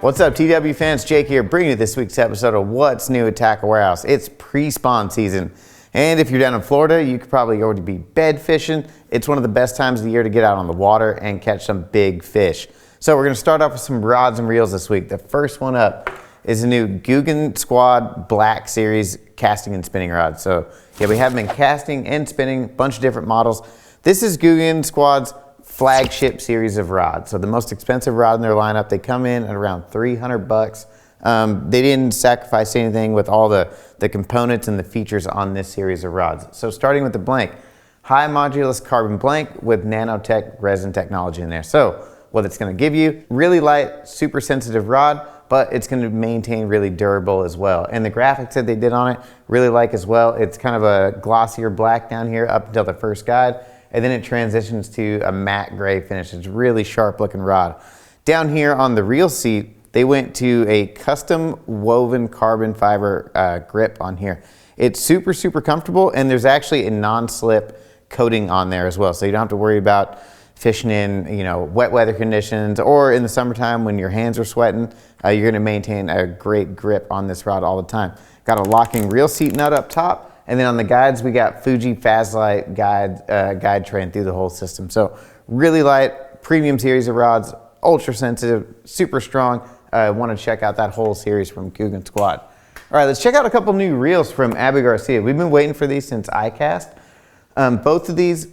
What's up, TW fans? Jake here, bringing you this week's episode of What's New at Tackle Warehouse. It's pre-spawn season, and if you're down in Florida, you could probably already be bed fishing. It's one of the best times of the year to get out on the water and catch some big fish. So we're going to start off with some rods and reels this week. The first one up is a new Googan Squad Black Series casting and spinning rod. So yeah, we have them in casting and spinning, a bunch of different models. This is Googan Squad's flagship series of rods. So the most expensive rod in their lineup. They come in at around 300 bucks. They didn't sacrifice anything with all the components and the features on this series of rods. So starting with the blank, high modulus carbon blank with nanotech resin technology in there. So what it's going to give you, really light, super sensitive rod, but it's going to maintain really durable as well. And the graphics that they did on it, really like as well. It's kind of a glossier black down here up until the first guide, and then it transitions to a matte gray finish. It's really sharp looking rod. Down here on the reel seat, they went to a custom woven carbon fiber grip on here. It's super, super comfortable, and there's actually a non-slip coating on there as well. So you don't have to worry about fishing in, wet weather conditions, or in the summertime when your hands are sweating. You're gonna maintain a great grip on this rod all the time. Got a locking reel seat nut up top, and then on the guides, we got Fuji Fazlite guide train through the whole system. So really light, premium series of rods, ultra sensitive, super strong. Want to check out that whole series from Googan Squad. All right, let's check out a couple new reels from Garcia. We've been waiting for these since iCast. Both of these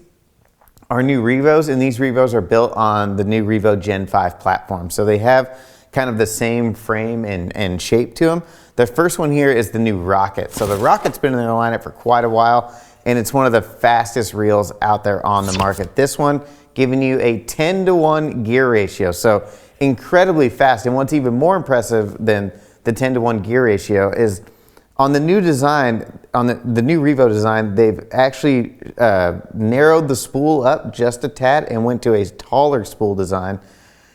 are new Revos, and these Revos are built on the new Revo Gen 5 platform. So they have kind of the same frame and shape to them. The first one here is the new Rocket. So the Rocket's been in their lineup for quite a while, and it's one of the fastest reels out there on the market. This one giving you a 10-to-1 gear ratio. So incredibly fast. And what's even more impressive than the 10-to-1 gear ratio is on the new design, on the new Revo design, they've actually narrowed the spool up just a tad and went to a taller spool design.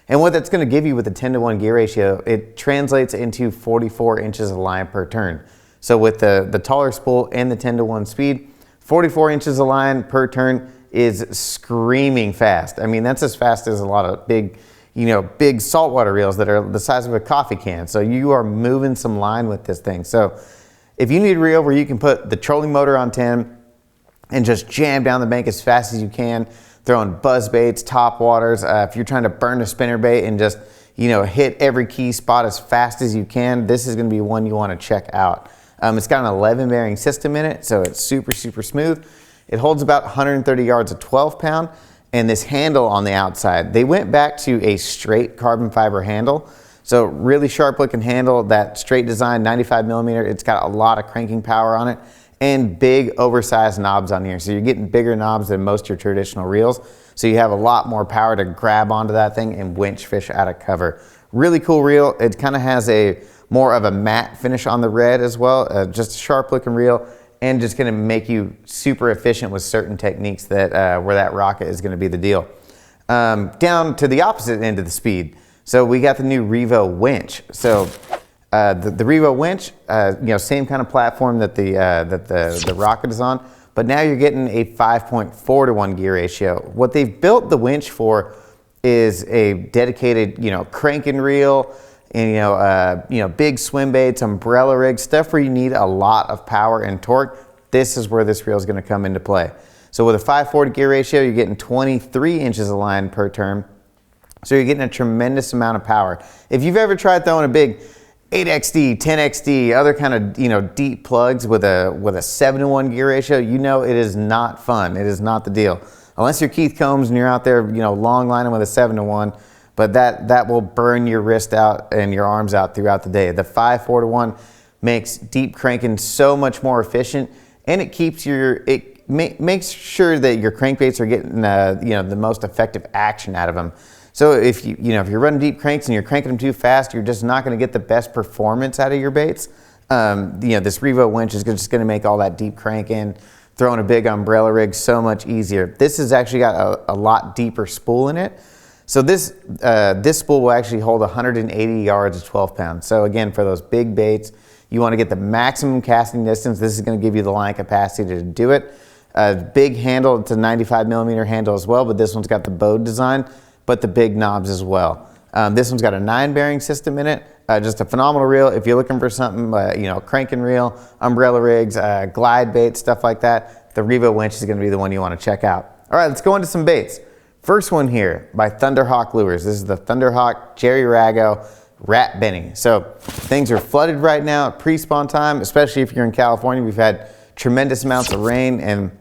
And what that's going to give you with the 10-to-1 gear ratio, it translates into 44 inches of line per turn. So with the taller spool and the 10-to-1 speed, 44 inches of line per turn is screaming fast. I mean, that's as fast as a lot of big saltwater reels that are the size of a coffee can. So you are moving some line with this thing. So if you need a reel where you can put the trolling motor on 10 and just jam down the bank as fast as you can, throwing buzz baits, top waters, if you're trying to burn a spinnerbait and just hit every key spot as fast as you can, this is going to be one you want to check out. It's got an 11 bearing system in it, so it's super, super smooth. It holds about 130 yards of 12 pound, and this handle on the outside, they went back to a straight carbon fiber handle. So really sharp looking handle, that straight design, 95 millimeter. It's got a lot of cranking power on it and big oversized knobs on here. So you're getting bigger knobs than most of your traditional reels. So you have a lot more power to grab onto that thing and winch fish out of cover. Really cool reel. It kind of has a more of a matte finish on the red as well. Just a sharp looking reel, and just gonna make you super efficient with certain techniques that where that Rocket is gonna be the deal. Down to the opposite end of the speed. So we got the new Revo Winch. So the Revo Winch, same kind of platform that the Rocket is on, but now you're getting a 5.4-to-1 gear ratio. What they've built the winch for is a dedicated, cranking reel, and big swim baits, umbrella rig, stuff where you need a lot of power and torque. This is where this reel is going to come into play. So with a 5.4 gear ratio, you're getting 23 inches of line per turn. So you're getting a tremendous amount of power. If you've ever tried throwing a big 8XD, 10XD, other kind of deep plugs with a 7-to-1 gear ratio, it is not fun. It is not the deal. Unless you're Keith Combs and you're out there, long lining with a 7-to-1, but that will burn your wrist out and your arms out throughout the day. The 5.4-to-1 makes deep cranking so much more efficient, and it keeps makes sure that your crankbaits are getting the most effective action out of them. So if you're running deep cranks and you're cranking them too fast, you're just not going to get the best performance out of your baits. This Revo winch is just going to make all that deep cranking, throwing a big umbrella rig so much easier. This has actually got a lot deeper spool in it. So this spool will actually hold 180 yards of 12 pounds. So again, for those big baits, you want to get the maximum casting distance. This is going to give you the line capacity to do it. Big handle, it's a 95 millimeter handle as well, but this one's got the bowed design, but the big knobs as well. This one's got a 9-bearing system in it. Just a phenomenal reel. If you're looking for something, cranking reel, umbrella rigs, glide baits, stuff like that, the Revo Winch is going to be the one you want to check out. All right, let's go into some baits. First one here by Thunderhawk Lures. This is the Thunderhawk Jerry Rago Rat Benny. So things are flooded right now at pre-spawn time, especially if you're in California. We've had tremendous amounts of rain, and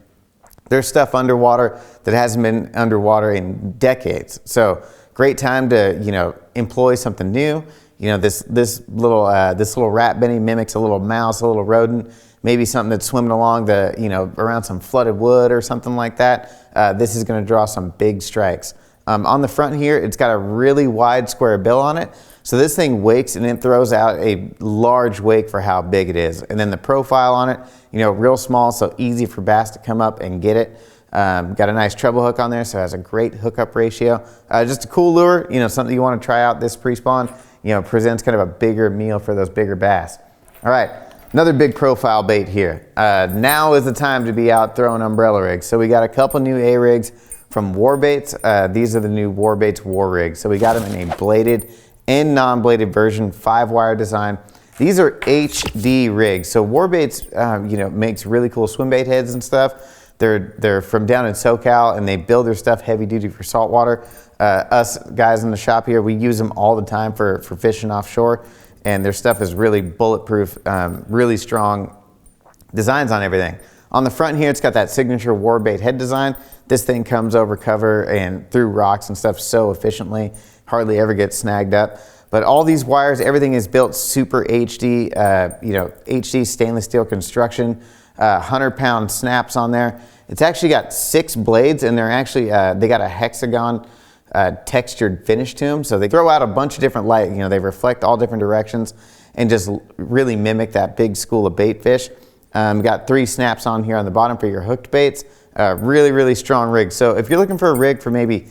there's stuff underwater that hasn't been underwater in decades. So great time to employ something new. This little rat benny mimics a little mouse, a little rodent, maybe something that's swimming along around some flooded wood or something like that. This is going to draw some big strikes. On the front here, it's got a really wide square bill on it. So this thing wakes and it throws out a large wake for how big it is. And then the profile on it, real small, so easy for bass to come up and get it. Got a nice treble hook on there, so it has a great hookup ratio. Just a cool lure, something you want to try out this pre-spawn. Presents kind of a bigger meal for those bigger bass. All right, another big profile bait here. Now is the time to be out throwing umbrella rigs. So we got a couple new A-rigs from Warbaits. These are the new Warbaits War rigs. So we got them in a bladed and non-bladed version, 5-wire design. These are HD rigs. So Warbaits, makes really cool swim bait heads and stuff. They're from down in SoCal, and they build their stuff heavy duty for saltwater. Us guys in the shop here, we use them all the time for fishing offshore, and their stuff is really bulletproof, really strong designs on everything. On the front here, it's got that signature Warbait head design. This thing comes over cover and through rocks and stuff so efficiently, hardly ever gets snagged up. But all these wires, everything is built super HD, HD stainless steel construction, 100-pound snaps on there. It's actually got 6 blades, and they're actually, they got a hexagon textured finish to them. So they throw out a bunch of different light, they reflect all different directions and just really mimic that big school of bait fish. Got 3 snaps on here on the bottom for your hooked baits. Really, really strong rig. So if you're looking for a rig for maybe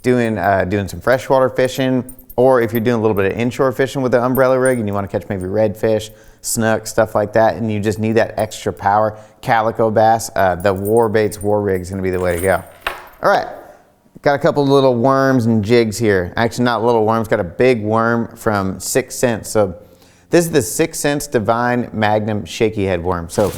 doing some freshwater fishing, or if you're doing a little bit of inshore fishing with the umbrella rig and you want to catch maybe redfish, snook, stuff like that, and you just need that extra power, calico bass, the Warbaits War rig is going to be the way to go. All right, got a couple little worms and jigs here. Actually, not little worms, got a big worm from 6 Cents. So this is the 6 Cents Divine Magnum Shaky Head worm. So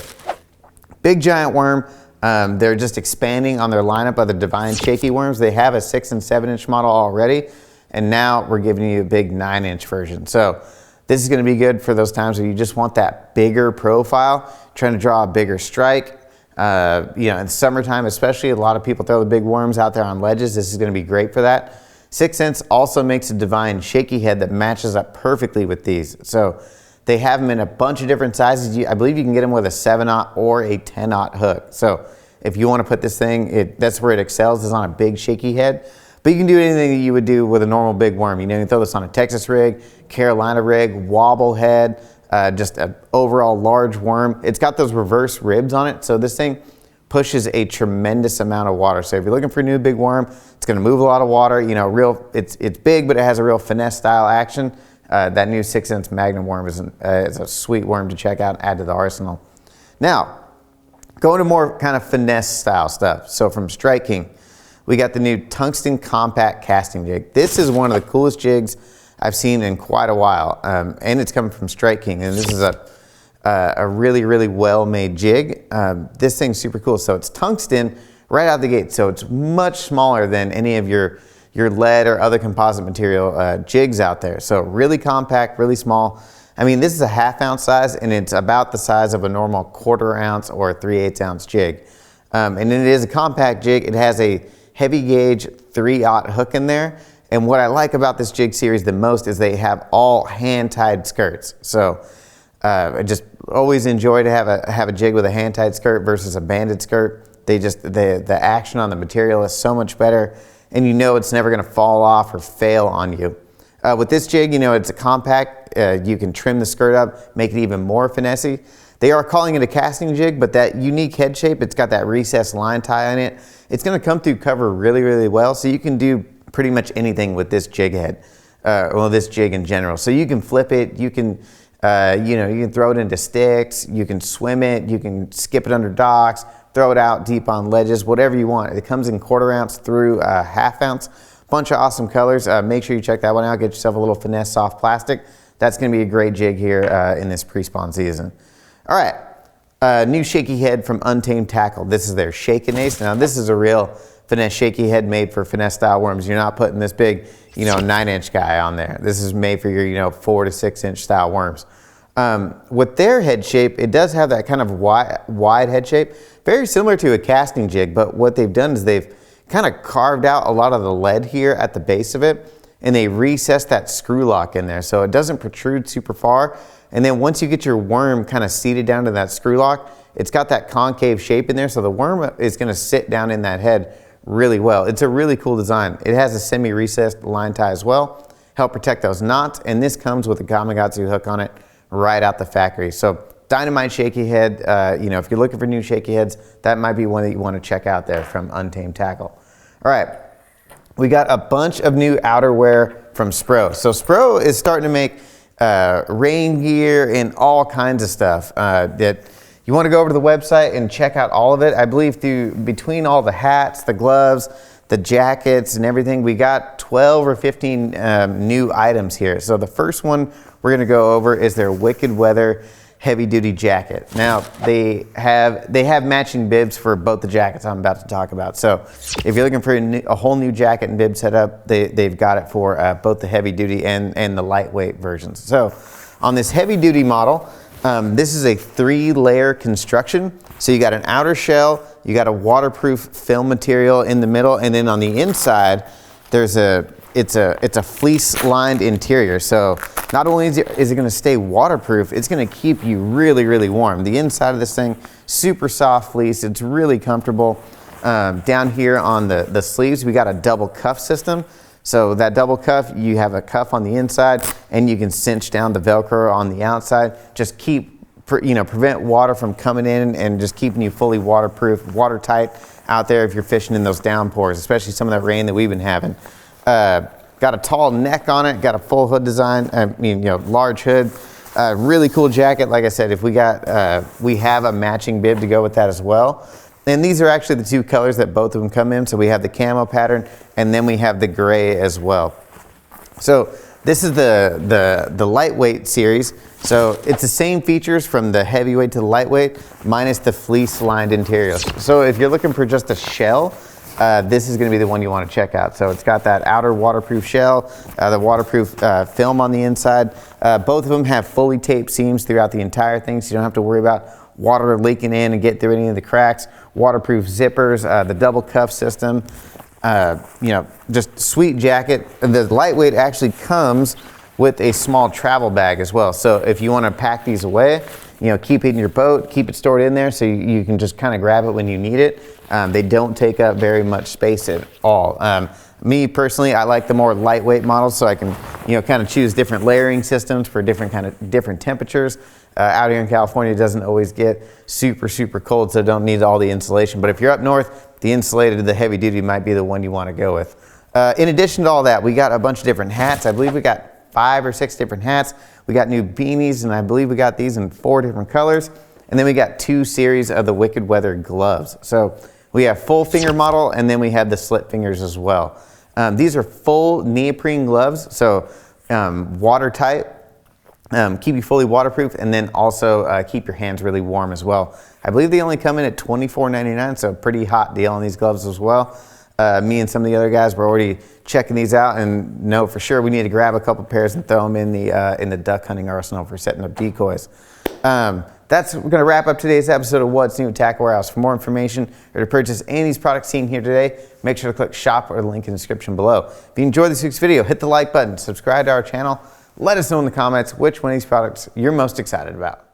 big giant worm. They're just expanding on their lineup of the Divine Shaky worms. They have a 6 and 7 inch model already, and now we're giving you a big 9-inch version. So this is going to be good for those times where you just want that bigger profile, trying to draw a bigger strike. In summertime especially, a lot of people throw the big worms out there on ledges. This is going to be great for that. 6 Cents also makes a Divine Shaky Head that matches up perfectly with these. So they have them in a bunch of different sizes. I believe you can get them with a 7/0 or a 10/0 hook. So if you want to put this thing, that's where it excels, is on a big shaky head. But you can do anything that you would do with a normal big worm. You can throw this on a Texas rig, Carolina rig, wobble head, just an overall large worm. It's got those reverse ribs on it, so this thing pushes a tremendous amount of water. So if you're looking for a new big worm, it's going to move a lot of water. It's big, but it has a real finesse style action. That new 6 Cents Magnum worm is a sweet worm to check out and add to the arsenal. Now, going to more kind of finesse style stuff. So from Strike King, we got the new Tungsten Compact Casting Jig. This is one of the coolest jigs I've seen in quite a while, and it's coming from Strike King, and this is a really, really well-made jig. This thing's super cool. So it's tungsten right out the gate, so it's much smaller than any of your lead or other composite material jigs out there. So really compact, really small. I mean, this is a 1/2 ounce size, and it's about the size of a normal 1/4 ounce or 3/8 ounce jig. And it is a compact jig. It has a heavy gauge 3/0 hook in there. And what I like about this jig series the most is they have all hand-tied skirts. So I just always enjoy to have a jig with a hand-tied skirt versus a banded skirt. The action on the material is so much better, and it's never going to fall off or fail on you. With this jig, it's a compact. You can trim the skirt up, make it even more finessey. They are calling it a casting jig, but that unique head shape, it's got that recessed line tie on it. It's going to come through cover really, really well, so you can do pretty much anything with this jig head, this jig in general. So you can flip it, you can throw it into sticks, you can swim it, you can skip it under docks, throw it out deep on ledges, whatever you want. It comes in 1/4 ounce through 1/2 ounce, Bunch of awesome colors. Make sure you check that one out. Get yourself a little finesse soft plastic. That's going to be a great jig here in this pre-spawn season. All right, new shaky head from Untamed Tackle. This is their Shakinase. Now this is a real finesse shaky head made for finesse style worms. You're not putting this big, 9-inch guy on there. This is made for your, 4 to 6 inch style worms. With their head shape, it does have that kind of wide head shape, very similar to a casting jig, but what they've done is they've kind of carved out a lot of the lead here at the base of it, and they recessed that screw lock in there so it doesn't protrude super far. And then once you get your worm kind of seated down to that screw lock, it's got that concave shape in there, so the worm is going to sit down in that head really well. It's a really cool design. It has a semi-recessed line tie as well, help protect those knots, and this comes with a Gamakatsu hook on it right out the factory. So dynamite shaky head, if you're looking for new shaky heads, that might be one that you want to check out there from Untamed Tackle. All right, we got a bunch of new outerwear from Spro. So Spro is starting to make rain gear and all kinds of stuff that you want to go over to the website and check out all of it. I believe between all the hats, the gloves, the jackets and everything, we got 12 or 15 new items here. So the first one we're going to go over is their Wicked Weather heavy duty jacket. Now they have matching bibs for both the jackets I'm about to talk about. So if you're looking for a whole new jacket and bib setup, they've got it for both the heavy duty and the lightweight versions. So on this heavy duty model, this is a 3-layer construction. So you got an outer shell, you got a waterproof film material in the middle, and then on the inside it's a fleece lined interior. So not only is it going to stay waterproof, it's going to keep you really, really warm. The inside of this thing, super soft fleece. It's really comfortable. Down here on the sleeves, we got a double cuff system. So that double cuff, you have a cuff on the inside and you can cinch down the Velcro on the outside. Just prevent water from coming in and just keeping you fully waterproof, watertight out there if you're fishing in those downpours, especially some of that rain that we've been having. Got a tall neck on it, got a full hood design, large hood. Really cool jacket. Like I said, if we have a matching bib to go with that as well. And these are actually the 2 colors that both of them come in. So we have the camo pattern and then we have the gray as well. So this is the lightweight series. So it's the same features from the heavyweight to the lightweight minus the fleece lined interior. So if you're looking for just a shell, this is going to be the one you want to check out. So it's got that outer waterproof shell, the waterproof film on the inside. Both of them have fully taped seams throughout the entire thing, so you don't have to worry about water leaking in and get through any of the cracks. Waterproof zippers, the double cuff system, just sweet jacket. The lightweight actually comes with a small travel bag as well. So if you want to pack these away, keep it in your boat, keep it stored in there so you can just kind of grab it when you need it. They don't take up very much space at all. Me personally, I like the more lightweight models so I can, kind of choose different layering systems for different temperatures. Out here in California, it doesn't always get super, super cold, so don't need all the insulation. But if you're up north, the insulated, the heavy duty might be the one you want to go with. In addition to all that, we got a bunch of different hats. I believe we got 5 or 6 different hats. We got new beanies, and I believe we got these in 4 different colors. And then we got 2 series of the Wicked Weather gloves. So we have full finger model, and then we have the slit fingers as well. These are full neoprene gloves, so watertight, keep you fully waterproof, and then also keep your hands really warm as well. I believe they only come in at $24.99, so pretty hot deal on these gloves as well. Me and some of the other guys were already checking these out and know for sure we need to grab a couple pairs and throw them in the duck hunting arsenal for setting up decoys. That's going to wrap up today's episode of What's New at Tackle Warehouse. For more information or to purchase any of these products seen here today, make sure to click shop or the link in the description below. If you enjoyed this week's video, hit the like button, subscribe to our channel, let us know in the comments which one of these products you're most excited about.